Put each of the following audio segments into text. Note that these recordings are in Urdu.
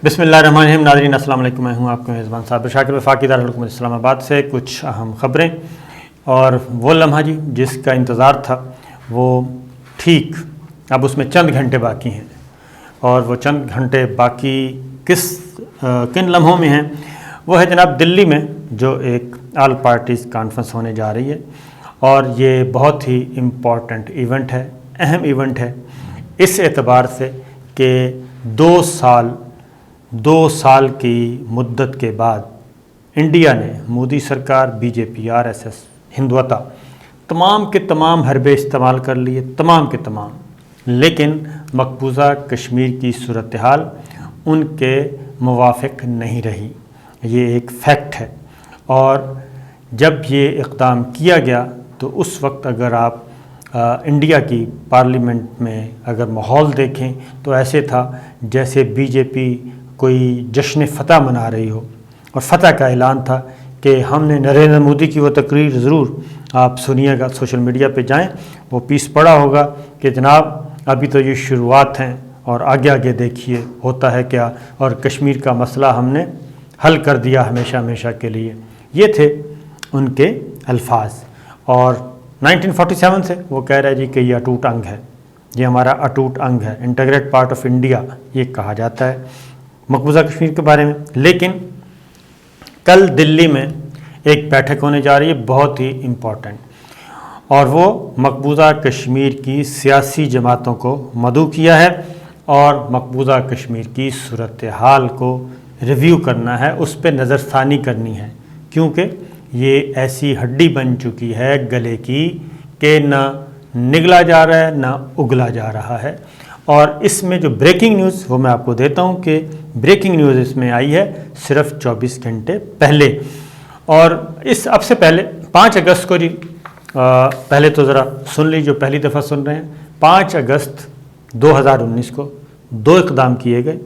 بسم اللہ الرحمن الرحیم. ناظرین السلام علیکم. میں ہوں آپ کے میزبان صابر شاکر وفاقی دارالحکومت اسلام آباد سے. کچھ اہم خبریں اور وہ لمحہ جس کا انتظار تھا وہ ٹھیک اب اس میں چند گھنٹے باقی ہیں، اور وہ چند گھنٹے باقی کن لمحوں میں ہیں؟ وہ ہے جناب دلی میں جو ایک آل پارٹیز کانفرنس ہونے جا رہی ہے، اور یہ بہت ہی امپورٹنٹ ایونٹ ہے، اہم ایونٹ ہے اس اعتبار سے کہ دو سال کی مدت کے بعد انڈیا نے مودی سرکار، بی جے پی، RSS، ہندوتا تمام کے تمام حربے استعمال کر لیے، تمام کے تمام، لیکن مقبوضہ کشمیر کی صورتحال ان کے موافق نہیں رہی. یہ ایک فیکٹ ہے، اور جب یہ اقدام کیا گیا تو اس وقت اگر آپ انڈیا کی پارلیمنٹ میں اگر ماحول دیکھیں تو ایسے تھا جیسے بی جے پی کوئی جشن فتح منا رہی ہو، اور فتح کا اعلان تھا کہ ہم نے نریندر مودی کی وہ تقریر ضرور آپ سنیے گا، سوشل میڈیا پہ جائیں، وہ پیس پڑا ہوگا کہ جناب ابھی تو یہ شروعات ہیں اور آگے آگے دیکھیے ہوتا ہے کیا، اور کشمیر کا مسئلہ ہم نے حل کر دیا ہمیشہ کے لیے. یہ تھے ان کے الفاظ. اور 1947 سے وہ کہہ رہے جی کہ یہ اٹوٹ انگ ہے، یہ ہمارا اٹوٹ انگ ہے، انٹیگریٹ پارٹ آف انڈیا یہ کہا جاتا ہے مقبوضہ کشمیر کے بارے میں. لیکن کل دلی میں ایک بیٹھک ہونے جا رہی ہے بہت ہی امپورٹنٹ، اور وہ مقبوضہ کشمیر کی سیاسی جماعتوں کو مدعو کیا ہے، اور مقبوضہ کشمیر کی صورتحال کو ریویو کرنا ہے، اس پہ نظر ثانی کرنی ہے، کیونکہ یہ ایسی ہڈی بن چکی ہے گلے کی کہ نہ نگلا جا رہا ہے نہ اگلا جا رہا ہے. اور اس میں جو بریکنگ نیوز وہ میں آپ کو دیتا ہوں کہ بریکنگ نیوز اس میں آئی ہے صرف 24 گھنٹے پہلے. اور اب سے پہلے 5 اگست کو جی پہلے تو ذرا سن لی جو پہلی دفعہ سن رہے ہیں. 5 اگست 2019 کو 2 اقدام کیے گئے.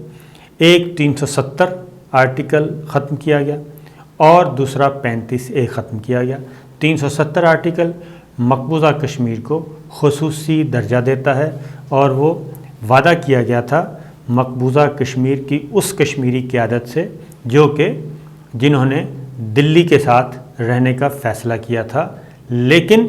ایک 370 آرٹیکل ختم کیا گیا، اور دوسرا 35A ختم کیا گیا. 370 آرٹیکل مقبوضہ کشمیر کو خصوصی درجہ دیتا ہے، اور وہ وعدہ کیا گیا تھا مقبوضہ کشمیر کی اس کشمیری قیادت سے جنہوں نے دلی کے ساتھ رہنے کا فیصلہ کیا تھا، لیکن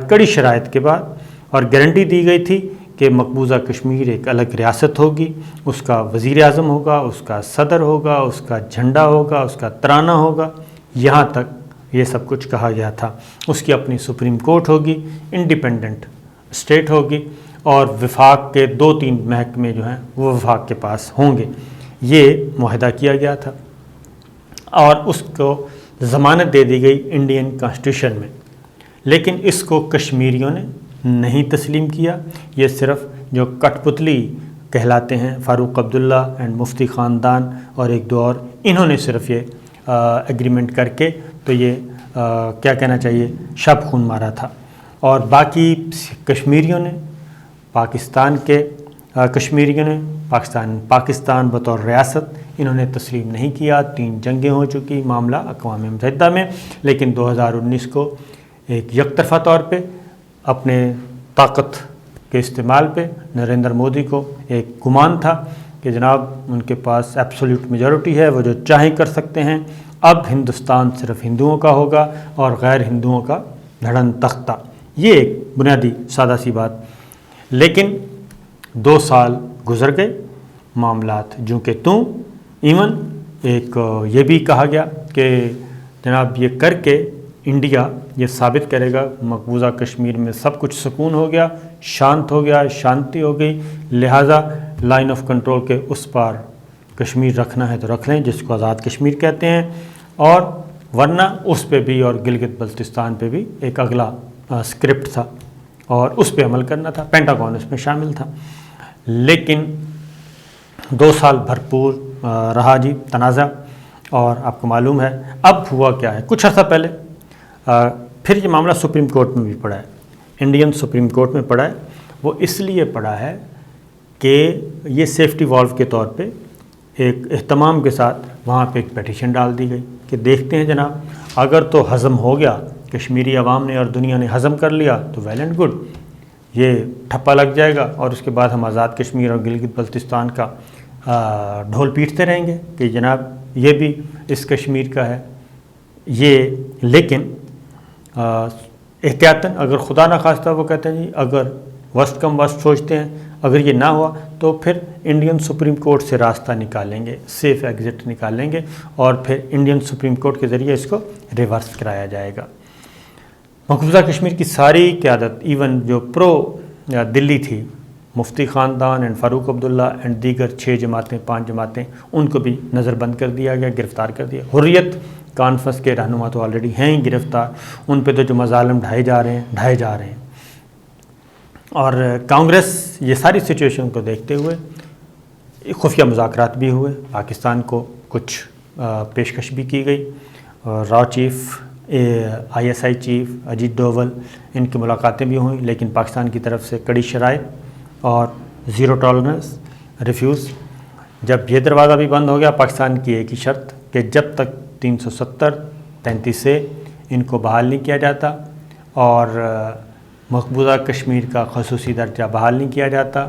کڑی شرائط کے بعد، اور گارنٹی دی گئی تھی کہ مقبوضہ کشمیر ایک الگ ریاست ہوگی، اس کا وزیر اعظم ہوگا، اس کا صدر ہوگا، اس کا جھنڈا ہوگا، اس کا ترانہ ہوگا، یہاں تک یہ سب کچھ کہا گیا تھا. اس کی اپنی سپریم کورٹ ہوگی، انڈیپینڈنٹ اسٹیٹ ہوگی، اور وفاق کے 2-3 محکمے جو ہیں وہ وفاق کے پاس ہوں گے. یہ معاہدہ کیا گیا تھا، اور اس کو ضمانت دے دی گئی انڈین کانسٹیٹیوشن میں. لیکن اس کو کشمیریوں نے نہیں تسلیم کیا. یہ صرف جو کٹ پتلی کہلاتے ہیں فاروق عبداللہ اینڈ مفتی خاندان اور ایک دو اور، انہوں نے صرف یہ ایگریمنٹ کر کے تو یہ کیا کہنا چاہیے شب خون مارا تھا. اور باقی کشمیریوں نے پاکستان بطور ریاست انہوں نے تسلیم نہیں کیا. 3 جنگیں ہو چکی معاملہ اقوام متحدہ میں، لیکن 2019 کو ایک یک طرفہ طور پہ اپنے طاقت کے استعمال پہ نریندر مودی کو ایک گمان تھا کہ جناب ان کے پاس ایبسولوٹ میجورٹی ہے، وہ جو چاہیں کر سکتے ہیں. اب ہندوستان صرف ہندوؤں کا ہوگا اور غیر ہندوؤں کا دھڑن تختہ. یہ ایک بنیادی سادہ سی بات. لیکن 2 سال گزر گئے، معاملات جو کہ ایون ایک یہ بھی کہا گیا کہ جناب یہ کر کے انڈیا یہ ثابت کرے گا مقبوضہ کشمیر میں سب کچھ سکون ہو گیا، شانت ہو گیا، شانتی ہو گئی، لہٰذا لائن آف کنٹرول کے اس پار کشمیر رکھنا ہے تو رکھ لیں، جس کو آزاد کشمیر کہتے ہیں. اور ورنہ اس پہ بھی اور گلگت بلتستان پہ بھی ایک اگلا اسکرپٹ تھا، اور اس پہ عمل کرنا تھا. پینٹاگون اس میں شامل تھا. لیکن 2 سال بھرپور رہا جی تنازع. اور آپ کو معلوم ہے اب ہوا کیا ہے. کچھ عرصہ پہلے پھر یہ معاملہ سپریم کورٹ میں بھی پڑا ہے، انڈین سپریم کورٹ میں پڑا ہے. وہ اس لیے پڑا ہے کہ یہ سیفٹی والو کے طور پہ ایک اہتمام کے ساتھ وہاں پہ ایک پیٹیشن ڈال دی گئی کہ دیکھتے ہیں جناب اگر تو ہضم ہو گیا، کشمیری عوام نے اور دنیا نے ہضم کر لیا تو ویل اینڈ گڈ، یہ ٹھپا لگ جائے گا، اور اس کے بعد ہم آزاد کشمیر اور گلگت بلتستان کا ڈھول پیٹتے رہیں گے کہ جناب یہ بھی اس کشمیر کا ہے یہ، لیکن احتیاطاً اگر خدا نخواستہ وہ کہتے ہیں جی اگر وسط کم وسط سوچتے ہیں اگر یہ نہ ہوا تو پھر انڈین سپریم کورٹ سے راستہ نکالیں گے، سیف ایگزٹ نکالیں گے اور پھر انڈین سپریم کورٹ کے ذریعے اس کو ریورس کرایا جائے گا۔ مقبوضہ کشمیر کی ساری قیادت ایون جو پرو دلی تھی، مفتی خاندان اینڈ فاروق عبداللہ اینڈ دیگر 6 جماعتیں 5 جماعتیں، ان کو بھی نظر بند کر دیا گیا، گرفتار کر دیا۔ حریت کانفرنس کے رہنما تو آلریڈی ہیں ہی گرفتار، ان پہ تو جو مظالم ڈھائے جا رہے ہیں۔ اور کانگریس یہ ساری سچویشن کو دیکھتے ہوئے خفیہ مذاکرات بھی ہوئے، پاکستان کو کچھ پیشکش بھی کی گئی، راؤ chief ISI chief Ajit Doval ان کی ملاقاتیں بھی ہوئیں، لیکن پاکستان کی طرف سے کڑی شرائط اور زیرو ٹالرنس ریفیوز۔ جب یہ دروازہ بھی بند ہو گیا، پاکستان کی ایک ہی شرط کہ جب تک 370-33 سے ان کو بحال نہیں کیا جاتا اور مقبوضہ کشمیر کا خصوصی درجہ بحال نہیں کیا جاتا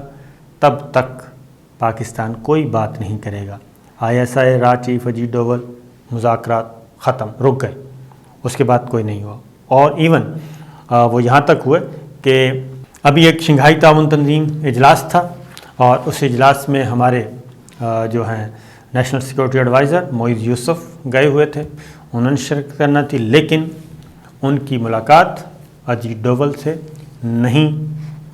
تب تک پاکستان کوئی بات نہیں کرے گا۔ ISI Rao chief Ajit dual مذاکرات ختم، رک گئے، اس کے بعد کوئی نہیں ہوا۔ اور ایون وہ یہاں تک ہوئے کہ ابھی ایک شنگھائی تعاون تنظیم اجلاس تھا اور اس اجلاس میں ہمارے جو ہیں نیشنل سیکورٹی ایڈوائزر معیز یوسف گئے ہوئے تھے، انہوں نے شرکت کرنا تھی، لیکن ان کی ملاقات اجیت ڈوول سے نہیں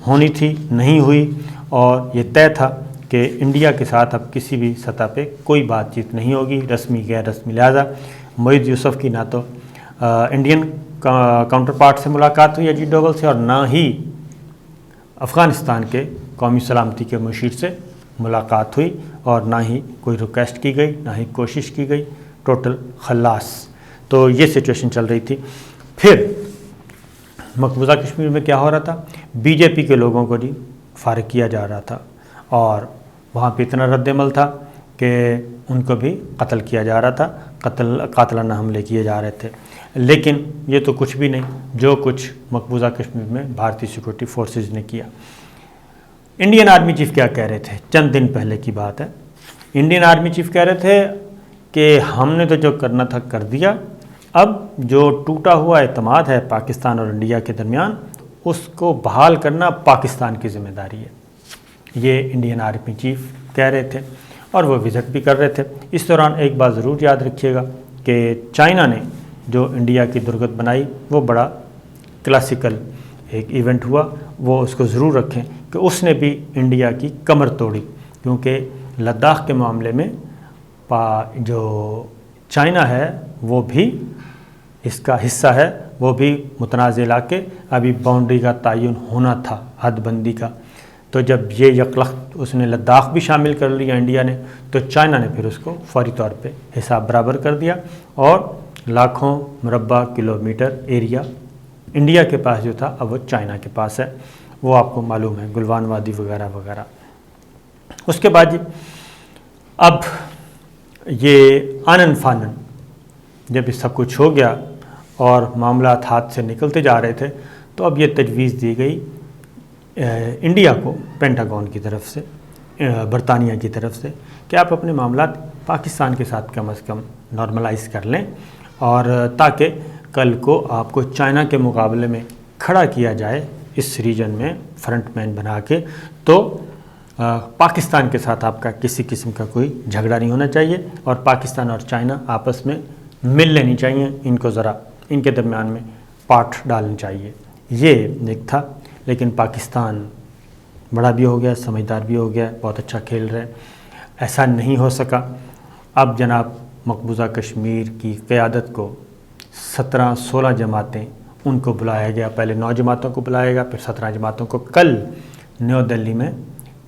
ہونی تھی، نہیں ہوئی، اور یہ طے تھا کہ انڈیا کے ساتھ اب کسی بھی سطح پہ کوئی بات چیت نہیں ہوگی، رسمی غیر رسمی۔ لہٰذا معیز یوسف کی نہ تو انڈین کاؤنٹر پارٹ سے ملاقات ہوئی اجیت ڈوول سے، اور نہ ہی افغانستان کے قومی سلامتی کے مشیر سے ملاقات ہوئی، اور نہ ہی کوئی ریکویسٹ کی گئی، نہ ہی کوشش کی گئی، ٹوٹل خلاص۔ تو یہ سچویشن چل رہی تھی۔ پھر مقبوضہ کشمیر میں کیا ہو رہا تھا؟ BJP کے لوگوں کو جی فارغ کیا جا رہا تھا، اور وہاں پہ اتنا رد عمل تھا کہ ان کو بھی قتل کیا جا رہا تھا، قاتلانہ حملے کیے جا رہے تھے۔ لیکن یہ تو کچھ بھی نہیں جو کچھ مقبوضہ کشمیر میں بھارتی سیکورٹی فورسز نے کیا۔ انڈین آرمی چیف کیا کہہ رہے تھے؟ چند دن پہلے کی بات ہے، انڈین آرمی چیف کہہ رہے تھے کہ ہم نے تو جو کرنا تھا کر دیا، اب جو ٹوٹا ہوا اعتماد ہے پاکستان اور انڈیا کے درمیان اس کو بحال کرنا پاکستان کی ذمہ داری ہے۔ یہ انڈین آرمی چیف کہہ رہے تھے اور وہ وزٹ بھی کر رہے تھے۔ اس دوران ایک بات ضرور یاد رکھیے گا کہ چائنا نے جو انڈیا کی درگت بنائی وہ بڑا کلاسیکل ایک ایونٹ ہوا، وہ اس کو ضرور رکھیں کہ اس نے بھی انڈیا کی کمر توڑی، کیونکہ لداخ کے معاملے میں جو چائنا ہے وہ بھی اس کا حصہ ہے، وہ بھی متنازع علاقے، ابھی باؤنڈری کا تعین ہونا تھا، حد بندی کا۔ تو جب یہ یکلخت اس نے لداخ بھی شامل کر لیا انڈیا نے، تو چائنا نے پھر اس کو فوری طور پہ حساب برابر کر دیا، اور لاکھوں مربع کلومیٹر ایریا انڈیا کے پاس جو تھا اب وہ چائنا کے پاس ہے، وہ آپ کو معلوم ہے، گلوان وادی وغیرہ وغیرہ۔ اس کے بعد اب یہ آنن فانن جب یہ سب کچھ ہو گیا اور معاملات ہاتھ سے نکلتے جا رہے تھے، تو اب یہ تجویز دی گئی انڈیا کو پینٹاگون کی طرف سے، برطانیہ کی طرف سے، کہ آپ اپنے معاملات پاکستان کے ساتھ کم از کم نارملائز کر لیں، اور تاکہ کل کو آپ کو چائنا کے مقابلے میں کھڑا کیا جائے اس ریجن میں فرنٹ مین بنا کے، تو پاکستان کے ساتھ آپ کا کسی قسم کا کوئی جھگڑا نہیں ہونا چاہیے، اور پاکستان اور چائنا آپس میں مل لینی چاہیے، ان کو ذرا ان کے درمیان میں پاٹ ڈالنی چاہیے، یہ ایک تھا۔ لیکن پاکستان بڑا بھی ہو گیا، سمجھدار بھی ہو گیا، بہت اچھا کھیل رہے، ایسا نہیں ہو سکا۔ اب جناب مقبوضہ کشمیر کی قیادت کو 17-16 جماعتیں ان کو بلایا گیا، پہلے 9 جماعتوں کو بلایا گیا، پھر 17 جماعتوں کو کل نیو دلی میں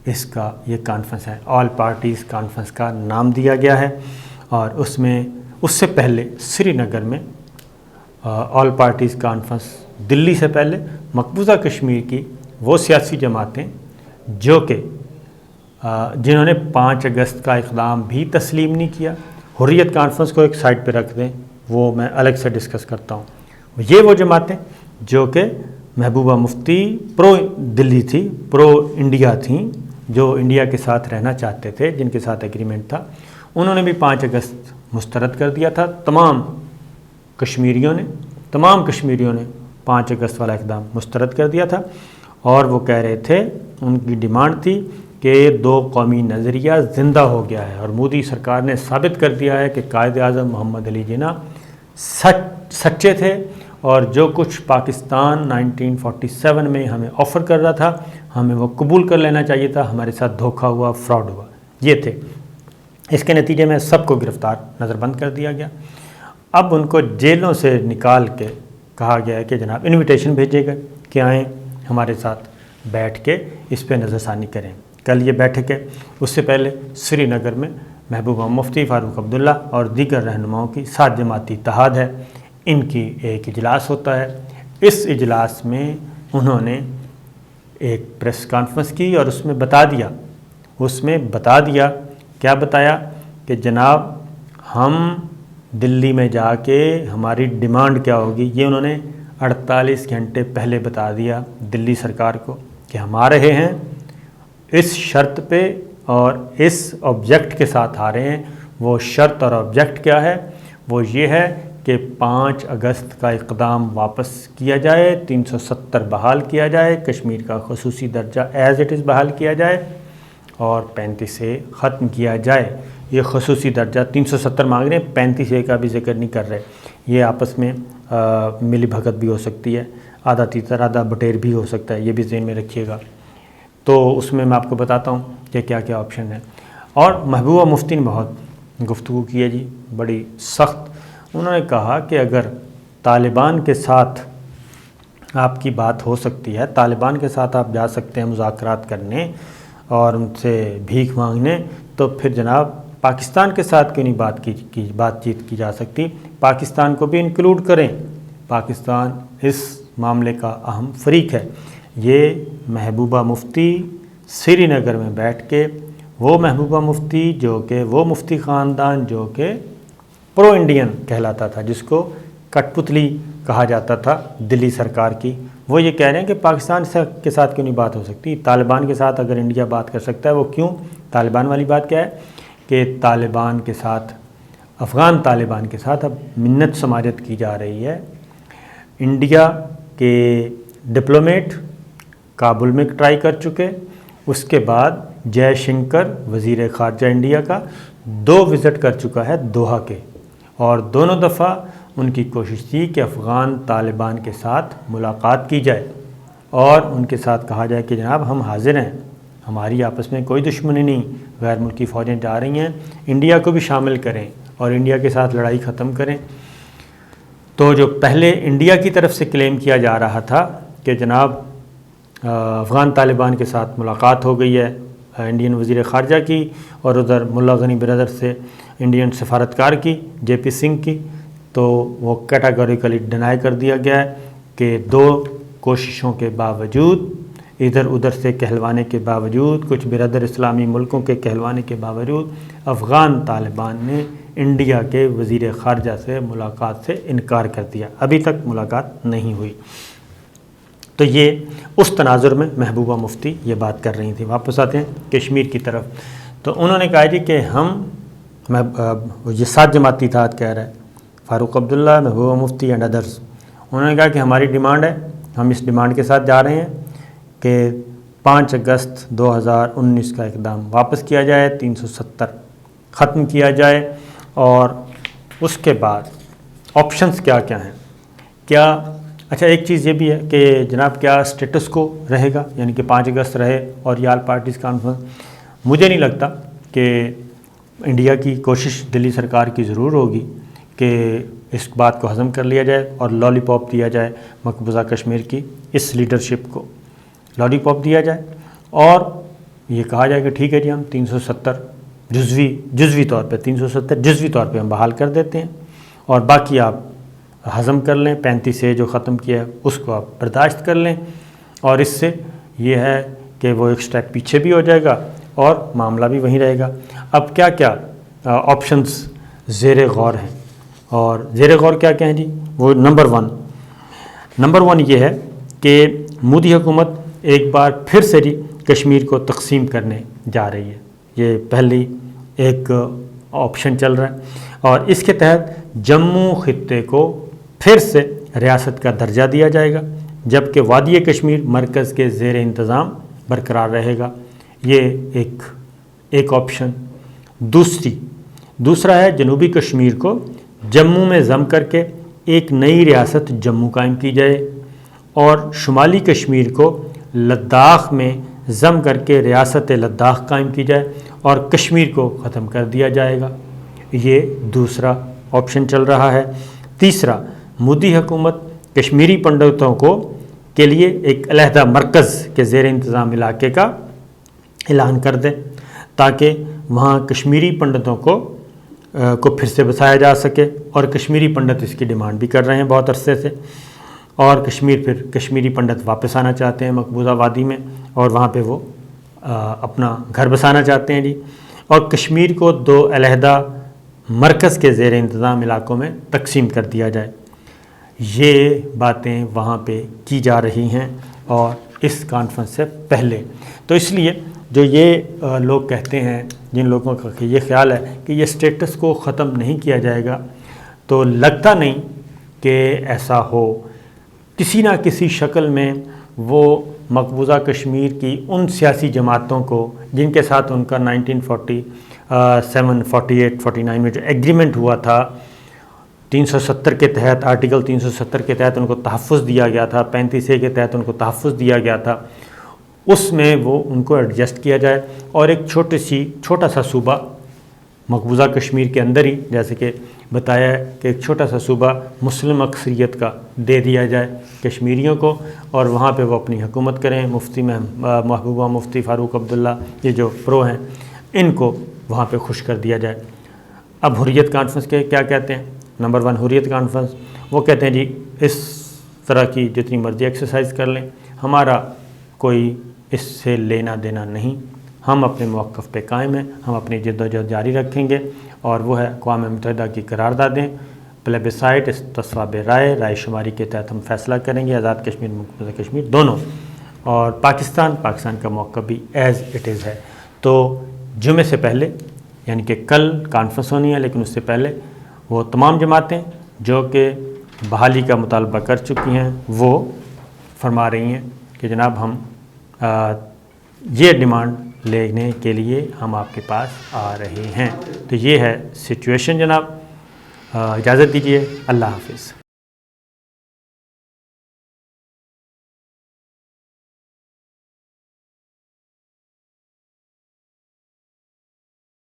اس کا یہ کانفرنس ہے، آل پارٹیز کانفرنس کا نام دیا گیا ہے، اور اس میں اس سے پہلے سری نگر میں آل پارٹیز کانفرنس دلی سے پہلے مقبوضہ کشمیر کی وہ سیاسی جماعتیں جو کہ جنہوں نے 5 اگست کا اقدام بھی تسلیم نہیں کیا، حریت کانفرنس کو ایک سائڈ پہ رکھ دیں، وہ میں الگ سے ڈسکس کرتا ہوں۔ یہ وہ جماعتیں جو کہ محبوبہ مفتی پرو دلی تھی، پرو انڈیا تھیں، جو انڈیا کے ساتھ رہنا چاہتے تھے، جن کے ساتھ ایگریمنٹ تھا، انہوں نے بھی 5 اگست مسترد کر دیا تھا۔ تمام کشمیریوں نے 5 اگست والا اقدام مسترد کر دیا تھا، اور وہ کہہ رہے تھے، ان کی ڈیمانڈ تھی کہ 2 قومی نظریہ زندہ ہو گیا ہے، اور مودی سرکار نے ثابت کر دیا ہے کہ قائد اعظم محمد علی جناح سچے تھے، اور جو کچھ پاکستان 1947 میں ہمیں آفر کر رہا تھا، ہمیں وہ قبول کر لینا چاہیے تھا، ہمارے ساتھ دھوکہ ہوا، فراڈ ہوا، یہ تھے۔ اس کے نتیجے میں سب کو گرفتار نظر بند کر دیا گیا۔ اب ان کو جیلوں سے نکال کے کہا گیا ہے کہ جناب انویٹیشن بھیجے گئے کہ آئیں ہمارے ساتھ بیٹھ کے اس پہ نظر ثانی کریں۔ کل یہ بیٹھک ہے، اس سے پہلے سری نگر میں محبوبہ مفتی، فاروق عبداللہ اور دیگر رہنماؤں کی 7 جماعتی اتحاد ہے، ان کی ایک اجلاس ہوتا ہے۔ اس اجلاس میں انہوں نے ایک پریس کانفرنس کی، اور اس میں بتا دیا کیا بتایا کہ جناب ہم دلی میں جا کے ہماری ڈیمانڈ کیا ہوگی، یہ انہوں نے 48 گھنٹے پہلے بتا دیا دلی سرکار کو کہ ہم آ رہے ہیں اس شرط پہ اور اس آبجیکٹ کے ساتھ آ رہے ہیں۔ وہ شرط اور آبجیکٹ کیا ہے؟ وہ یہ ہے کہ 5 اگست کا اقدام واپس کیا جائے، 370 بحال کیا جائے، کشمیر کا خصوصی درجہ ایز اٹ از بحال کیا جائے، اور 35A ختم کیا جائے۔ یہ خصوصی درجہ 370 مانگ رہے ہیں، 35A کا بھی ذکر نہیں کر رہے۔ یہ آپس میں ملی بھگت بھی ہو سکتی ہے، آدھا تیتر آدھا بٹیر بھی ہو سکتا ہے، یہ بھی ذہن میں رکھیے گا۔ تو اس میں آپ کو بتاتا ہوں کہ کیا کیا آپشن ہے۔ اور محبوبہ مفتی نے بہت گفتگو کی ہے جی، بڑی سخت۔ انہوں نے کہا کہ اگر طالبان کے ساتھ آپ کی بات ہو سکتی ہے، طالبان کے ساتھ آپ جا سکتے ہیں مذاکرات کرنے اور ان سے بھیک مانگنے، تو پھر جناب پاکستان کے ساتھ کیوں نہیں بات چیت کی جا سکتی؟ پاکستان کو بھی انکلوڈ کریں، پاکستان اس معاملے کا اہم فریق ہے۔ یہ محبوبہ مفتی سری نگر میں بیٹھ کے، وہ محبوبہ مفتی جو کہ وہ مفتی خاندان جو کہ پرو انڈین کہلاتا تھا، جس کو کٹ پتلی کہا جاتا تھا دلی سرکار کی، وہ یہ کہہ رہے ہیں کہ پاکستان کے ساتھ کیوں نہیں بات ہو سکتی؟ طالبان کے ساتھ اگر انڈیا بات کر سکتا ہے، وہ کیوں؟ طالبان والی بات کیا ہے کہ طالبان کے ساتھ، افغان طالبان کے ساتھ اب منت سماجت کی جا رہی ہے۔ انڈیا کے ڈپلومیٹ کابل میں ٹرائی کر چکے، اس کے بعد جے شنکر وزیر خارجہ انڈیا کا 2 وزٹ کر چکا ہے دوحہ کے، اور دونوں دفعہ ان کی کوشش تھی کہ افغان طالبان کے ساتھ ملاقات کی جائے اور ان کے ساتھ کہا جائے کہ جناب ہم حاضر ہیں، ہماری آپس میں کوئی دشمنی نہیں، غیر ملکی فوجیں جا رہی ہیں، انڈیا کو بھی شامل کریں اور انڈیا کے ساتھ لڑائی ختم کریں۔ تو جو پہلے انڈیا کی طرف سے کلیم کیا جا رہا تھا کہ جناب افغان طالبان کے ساتھ ملاقات ہو گئی ہے انڈین وزیر خارجہ کی، اور ادھر ملا غنی برادر سے انڈین سفارتکار کی جے پی سنگھ کی، تو وہ کیٹاگوریکلی ڈینائی کر دیا گیا ہے کہ 2 کوششوں کے باوجود، ادھر ادھر سے کہلوانے کے باوجود، کچھ برادر اسلامی ملکوں کے کہلوانے کے باوجود، افغان طالبان نے انڈیا کے وزیر خارجہ سے ملاقات سے انکار کر دیا، ابھی تک ملاقات نہیں ہوئی۔ تو یہ اس تناظر میں محبوبہ مفتی یہ بات کر رہی تھیں۔ واپس آتے ہیں کشمیر کی طرف، تو انہوں نے کہا جی کہ یہ 7 جماعتی اتحاد کہہ رہا ہے، فاروق عبداللہ، محبوبہ مفتی اینڈ ادرس، انہوں نے کہا کہ ہماری ڈیمانڈ ہے، ہم اس ڈیمانڈ کے ساتھ جا رہے ہیں کہ 5 اگست 2019 کا اقدام واپس کیا جائے، 370 ختم کیا جائے، اور اس کے بعد آپشنز کیا کیا ہیں؟ اچھا ایک چیز یہ بھی ہے کہ جناب کیا اسٹیٹس کو رہے گا، یعنی کہ 5 اگست رہے اور یہ آل پارٹیز کانفرنس؟ مجھے نہیں لگتا کہ انڈیا کی کوشش دلی سرکار کی ضرور ہوگی کہ اس بات کو ہضم کر لیا جائے اور لالی پاپ دیا جائے مقبوضہ کشمیر کی اس لیڈرشپ کو، لالی پاپ دیا جائے اور یہ کہا جائے کہ ٹھیک ہے جی ہم 370 جزوی طور پہ 370 جزوی طور پہ ہم بحال کر دیتے ہیں، اور باقی آپ ہضم کر لیں، 35A جو ختم کیا ہے اس کو آپ برداشت کر لیں، اور اس سے یہ ہے کہ وہ ایک سٹیپ پیچھے بھی ہو جائے گا اور معاملہ بھی وہیں رہے گا۔ اب کیا کیا آپشنز زیر غور ہیں، اور زیر غور کیا کیا ہیں جی؟ وہ نمبر ون یہ ہے کہ مودی حکومت ایک بار پھر سے جی کشمیر کو تقسیم کرنے جا رہی ہے۔ یہ پہلی ایک آپشن چل رہا ہے، اور اس کے تحت جموں خطے کو پھر سے ریاست کا درجہ دیا جائے گا، جبکہ وادی کشمیر مرکز کے زیر انتظام برقرار رہے گا۔ یہ ایک آپشن۔ دوسرا ہے جنوبی کشمیر کو جموں میں ضم کر کے ایک نئی ریاست جموں قائم کی جائے، اور شمالی کشمیر کو لداخ میں ضم کر کے ریاست لداخ قائم کی جائے اور کشمیر کو ختم کر دیا جائے گا۔ یہ دوسرا آپشن چل رہا ہے۔ تیسرا، مودی حکومت کشمیری پنڈتوں کے لیے ایک علیحدہ مرکز کے زیر انتظام علاقے کا اعلان کر دے، تاکہ وہاں کشمیری پنڈتوں کو پھر سے بسایا جا سکے، اور کشمیری پنڈت اس کی ڈیمانڈ بھی کر رہے ہیں بہت عرصے سے، اور کشمیری پنڈت واپس آنا چاہتے ہیں مقبوضہ وادی میں، اور وہاں پہ وہ اپنا گھر بسانا چاہتے ہیں جی۔ اور کشمیر کو 2 علیحدہ مرکز کے زیر انتظام علاقوں میں تقسیم کر دیا جائے۔ یہ باتیں وہاں پہ کی جا رہی ہیں، اور اس کانفرنس سے پہلے تو اس لیے جو یہ لوگ کہتے ہیں، جن لوگوں کا یہ خیال ہے کہ یہ اسٹیٹس کو ختم نہیں کیا جائے گا، تو لگتا نہیں کہ ایسا ہو۔ کسی نہ کسی شکل میں وہ مقبوضہ کشمیر کی ان سیاسی جماعتوں کو جن کے ساتھ ان کا 1947، 48، 49 میں جو ایگریمنٹ ہوا تھا 370 کے تحت، آرٹیکل 370 کے تحت ان کو تحفظ دیا گیا تھا، 35A کے تحت ان کو تحفظ دیا گیا تھا، اس میں وہ ان کو ایڈجسٹ کیا جائے، اور ایک چھوٹا سا صوبہ مقبوضہ کشمیر کے اندر ہی، جیسے کہ بتایا ہے کہ ایک چھوٹا سا صوبہ مسلم اکثریت کا دے دیا جائے کشمیریوں کو، اور وہاں پہ وہ اپنی حکومت کریں۔ محبوبہ مفتی فاروق عبداللہ، یہ جو پرو ہیں، ان کو وہاں پہ خوش کر دیا جائے۔ اب حریت کانفرنس کے کیا کہتے ہیں؟ نمبر 1 حریت کانفرنس، وہ کہتے ہیں جی اس طرح کی جتنی مرضی ایکسرسائز کر لیں، ہمارا کوئی اس سے لینا دینا نہیں، ہم اپنے موقف پہ قائم ہیں، ہم اپنی جدوجہد جاری رکھیں گے، اور وہ ہے اقوام متحدہ کی قراردادیں، پلیبسائٹ، استصواب رائے شماری کے تحت ہم فیصلہ کریں گے، آزاد کشمیر، مقبوضہ کشمیر دونوں، اور پاکستان کا موقف بھی ایز اٹ از ہے۔ تو جمعے سے پہلے، یعنی کہ کل کانفرنس ہونی ہے، لیکن اس سے پہلے وہ تمام جماعتیں جو کہ بحالی کا مطالبہ کر چکی ہیں، وہ فرما رہی ہیں کہ جناب ہم یہ ڈیمانڈ لینے کے لیے ہم آپ کے پاس آ رہے ہیں۔ تو یہ ہے سچویشن جناب۔ اجازت دیجیے، اللہ حافظ۔